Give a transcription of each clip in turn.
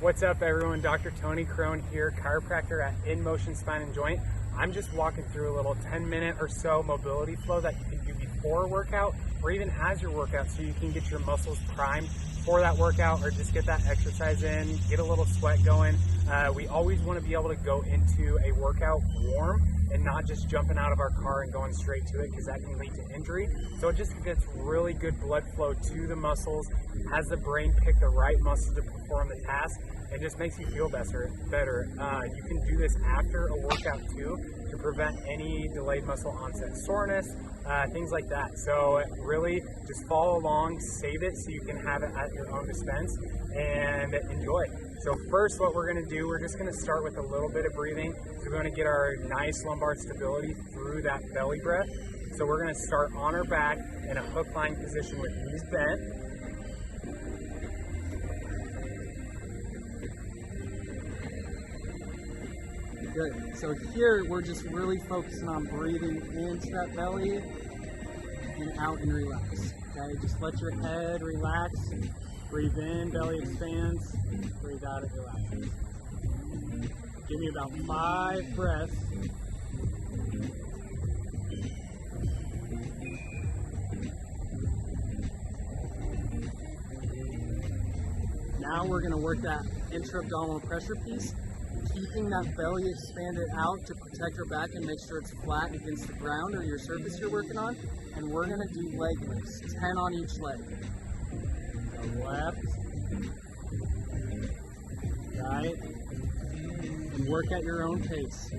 What's up everyone, Dr. Tony Crone here, chiropractor at In Motion Spine and Joint. I'm just walking through a little 10-minute or so mobility flow that you can do before a workout or even as your workout, so you can get your muscles primed for that workout or just get that exercise in, get a little sweat going. We always want to be able to go into a workout warm and not just jumping out of our car and going straight to it, because that can lead to injury. So it just gets really good blood flow to the muscles, has the brain pick the right muscles to perform the task, and just makes you feel better. You can do this after a workout too, to prevent any delayed muscle onset soreness, things like that. So really just follow along, save it so you can have it at your own dispense and enjoy. So first, what we're going to do, we're just going to start with a little bit of breathing. So we're going to get our nice lumbar stability through that belly breath. So we're going to start on our back in a hook lying position with knees bent. Good. So here we're just really focusing on breathing into that belly and out and relax. Okay, just let your head relax. Breathe in, belly expands. Breathe out, it relaxes. Give me about 5 breaths. Now we're going to work that intra-abdominal pressure piece, keeping that belly expanded out to protect your back and make sure it's flat against the ground or your surface you're working on. And we're going to do leg lifts, 10 on each leg. So left, right, and work at your own pace.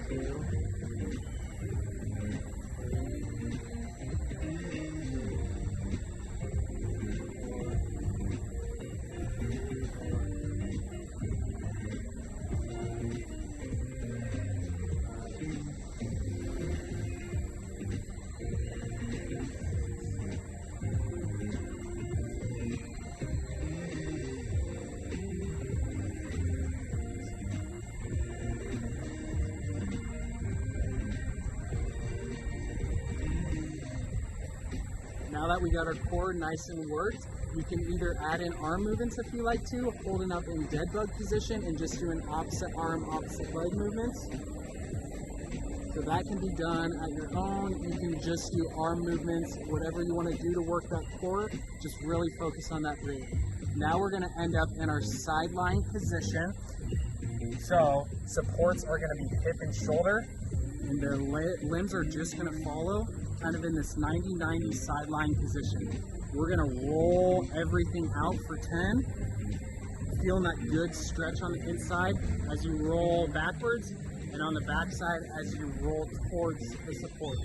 2, Now that we got our core nice and worked, you can either add in arm movements if you like to, holding up in dead bug position and just doing opposite arm, opposite leg movements. So that can be done at your own. You can just do arm movements, whatever you want to do to work that core, just really focus on that breathing. Now we're going to end up in our side lying position. So supports are going to be hip and shoulder, and their limbs are just going to follow, kind of in this 90-90 side lying position. We're going to roll everything out for 10, feeling that good stretch on the inside as you roll backwards, and on the back side as you roll towards the support.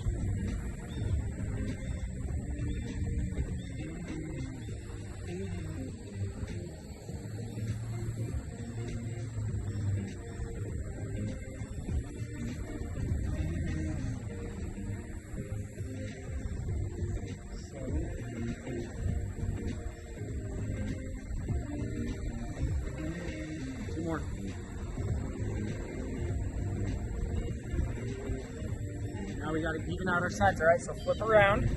More. Now we got to even out our sides, all right? So flip around.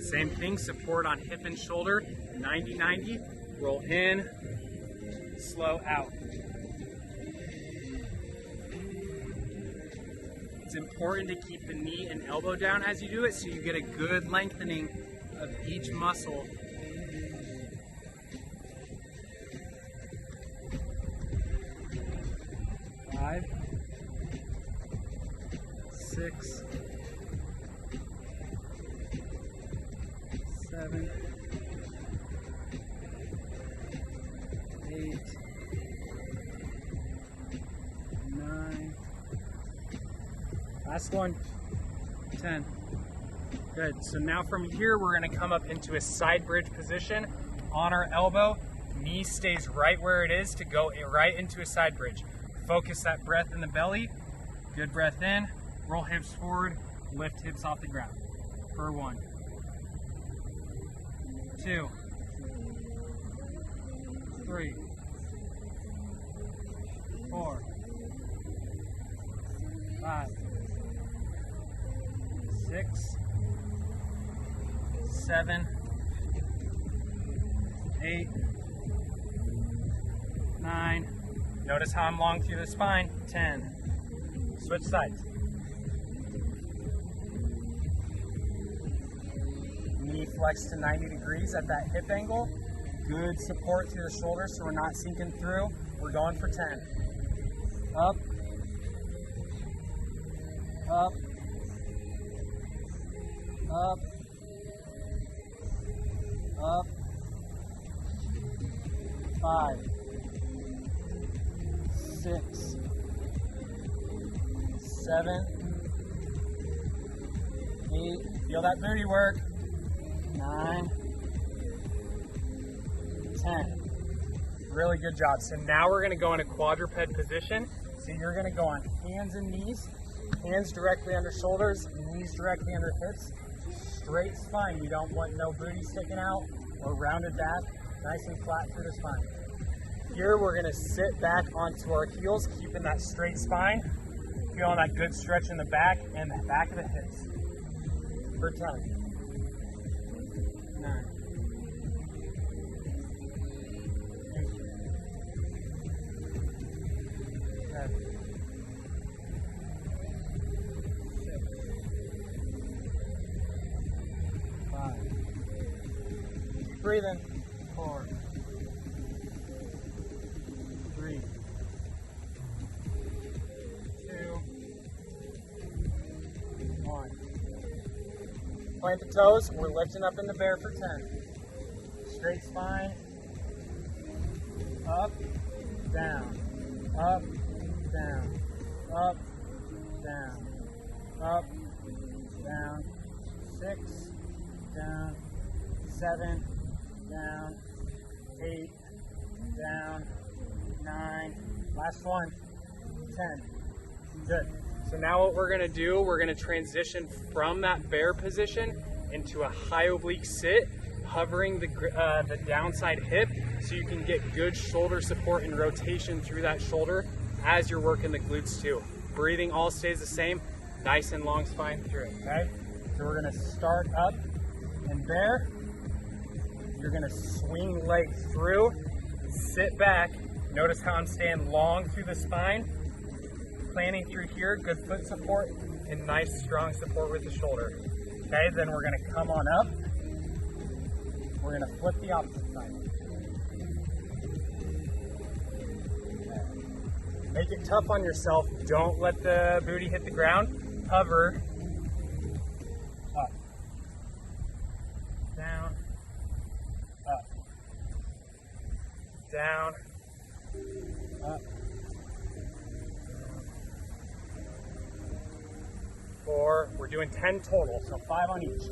Same thing, support on hip and shoulder, 90-90. Roll in, slow out. It's important to keep the knee and elbow down as you do it, so you get a good lengthening of each muscle. 5, 6, 7, 8, 9. Last one. 10. Good. So now from here we're going to come up into a side bridge position on our elbow. Knee stays right where it is to go right into a side bridge. Focus that breath in the belly. Good breath in. Roll hips forward. Lift hips off the ground. For 1, 2, 3, 4, 5, 6, 7, 8, 9. Notice how I'm long through the spine. 10. Switch sides. Knee flex to 90 degrees at that hip angle. Good support through the shoulders so we're not sinking through. We're going for 10. Up. Up. Up. Up. 5, 6, 7, 8. Feel that booty work. 9, 10. Really good job. So now we're going to go in a quadruped position. So you're going to go on hands and knees, hands directly under shoulders, knees directly under hips, straight spine. We don't want no booty sticking out or rounded back, nice and flat through the spine. Here we're going to sit back onto our heels, keeping that straight spine, feeling that good stretch in the back and the back of the hips. For 10, 9, 8, 7, 6, 5. Keep breathing. 4, 3, 2, 1. Plant the toes. We're lifting up in the bear for 10. Straight spine. Up, down, up, down, up, down, up, down. 6, down, 7, down, 8, down, 9, last one, 10. Good. So now what we're gonna do, we're gonna transition from that bear position into a high oblique sit, hovering the downside hip so you can get good shoulder support and rotation through that shoulder as you're working the glutes too. Breathing all stays the same, nice and long spine through, okay? So we're gonna start up and bear. You're gonna swing leg through, sit back. Notice how I'm staying long through the spine, planning through here, good foot support, and nice strong support with the shoulder. Okay, then we're gonna come on up. We're gonna flip the opposite side. Okay. Make it tough on yourself. Don't let the booty hit the ground. Hover. Up. Down. Up. Down. Up. 4. We're doing 10 total, so 5 on each.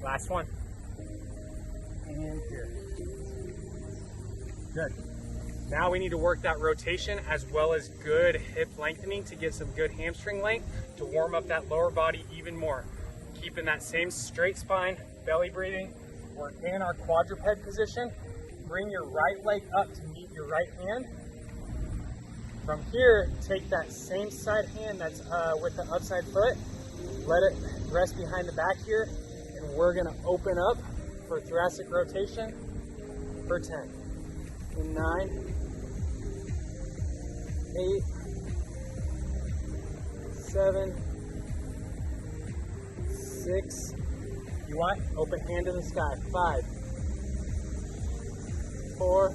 Last one. And here. Good. Now we need to work that rotation as well as good hip lengthening to get some good hamstring length to warm up that lower body even more. Keeping that same straight spine, belly breathing. We're in our quadruped position. Bring your right leg up to meet your right hand. From here, take that same side hand that's with the upside foot, let it rest behind the back here, and we're gonna open up for thoracic rotation for 10. In 9, 8, 7, 6, you want? Open hand to the sky. 5, 4,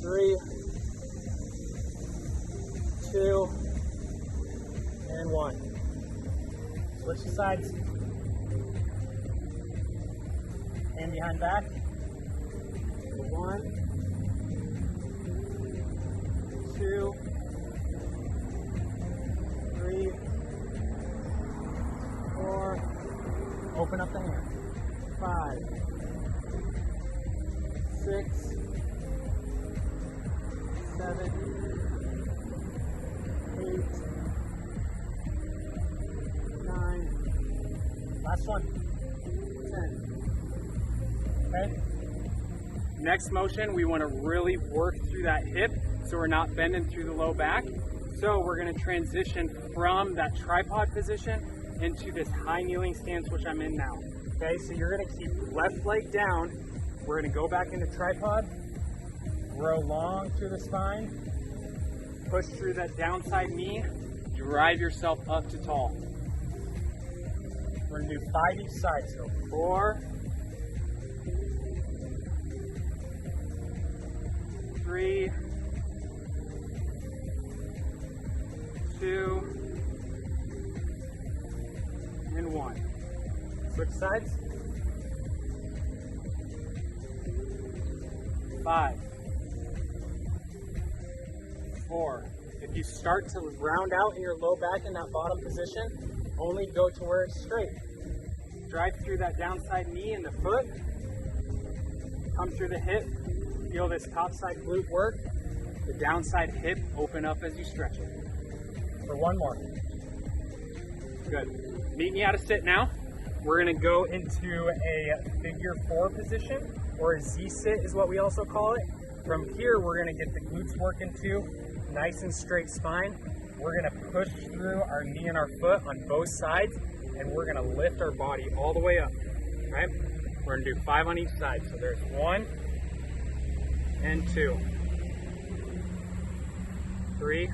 3, 2, and 1. Switch the sides. Hand behind back. 1, 2, 3, 4. Open up the hand. 5, 6, 7, 8, 9. Last one. 10. Okay? Next motion, we want to really work through that hip so we're not bending through the low back. So we're going to transition from that tripod position into this high kneeling stance, which I'm in now. Okay, so you're gonna keep left leg down. We're gonna go back into tripod, grow long through the spine, push through that downside knee, drive yourself up to tall. We're gonna do 5 each side, so 4, 3, 2, and 1. Switch sides. 5, 4. If you start to round out in your low back in that bottom position, only go to where it's straight. Drive through that downside knee and the foot. Come through the hip. Feel this top side glute work. The downside hip open up as you stretch it. For 1 more. Good. Meet me out of sit now. We're gonna go into a figure 4 position, or a Z-sit is what we also call it. From here, we're gonna get the glutes working too. Nice and straight spine. We're gonna push through our knee and our foot on both sides, and we're gonna lift our body all the way up, right? We're gonna do 5 on each side. So there's 1 and 2, 3,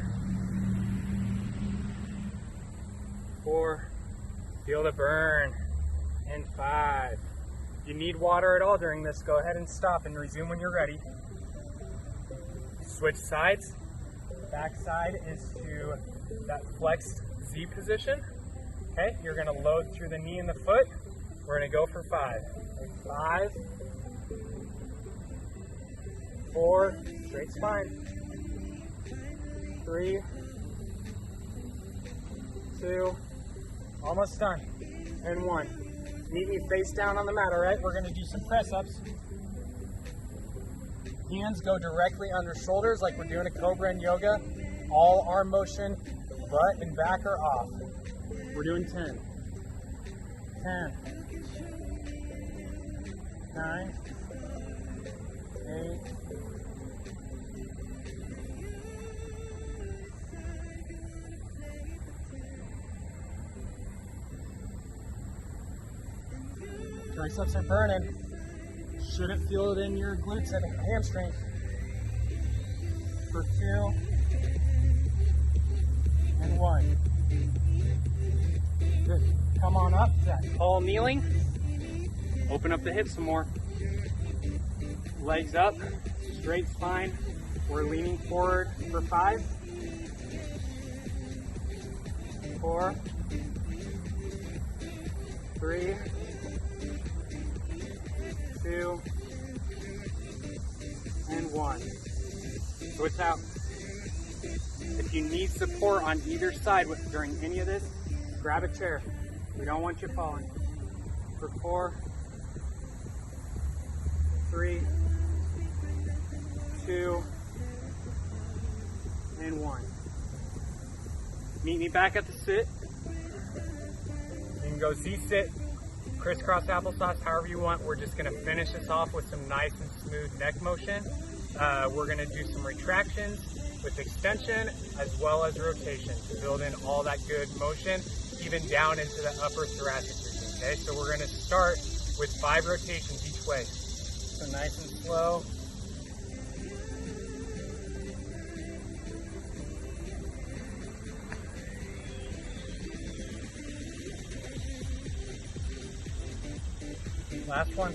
4, feel the burn, and 5. If you need water at all during this, go ahead and stop and resume when you're ready. Switch sides. Back side is to that flexed Z position. Okay, you're gonna load through the knee and the foot. We're gonna go for 5. 5, 4, straight spine. 3, 2, almost done, and 1. Meet me face down on the mat, all right? We're gonna do some press-ups. Hands go directly under shoulders like we're doing a cobra in yoga. All arm motion, butt and back are off. We're doing 10. 10. 9. 8. 7. Triceps are burning. Shouldn't feel it in your glutes and hamstrings. For 2 and 1. Good. Come on up to that tall kneeling. Open up the hips some more. Legs up, straight spine. We're leaning forward for 5, 4, 3, 2, and 1. Switch out. If you need support on either side during any of this, grab a chair. We don't want you falling. For 4, 3, 2, and 1. Meet me back at the sit. You can go Z-sit, crisscross applesauce, however you want. We're just gonna finish this off with some nice and smooth neck motion. We're gonna do some retractions with extension as well as rotation to build in all that good motion, even down into the upper thoracic region, okay? So we're gonna start with 5 rotations each way. So nice and slow. Last one.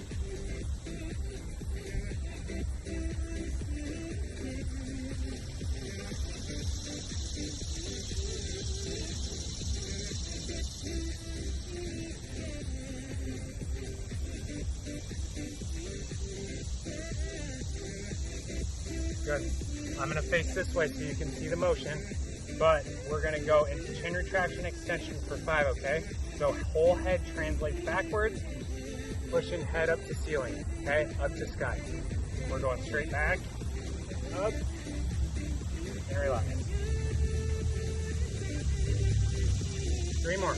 Good. I'm gonna face this way so you can see the motion, but we're gonna go into chin retraction extension for 5, okay? So whole head translates backwards, pushing head up to ceiling, okay? Up to sky. We're going straight back, up, and relax. 3 more.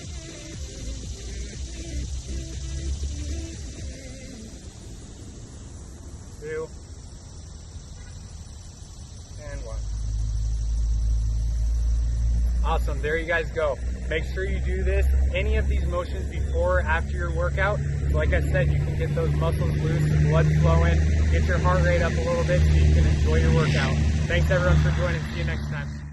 2, and 1. Awesome, there you guys go. Make sure you do this, any of these motions before or after your workout. So like I said, you can get those muscles loose, blood flowing, get your heart rate up a little bit so you can enjoy your workout. Thanks everyone for joining. See you next time.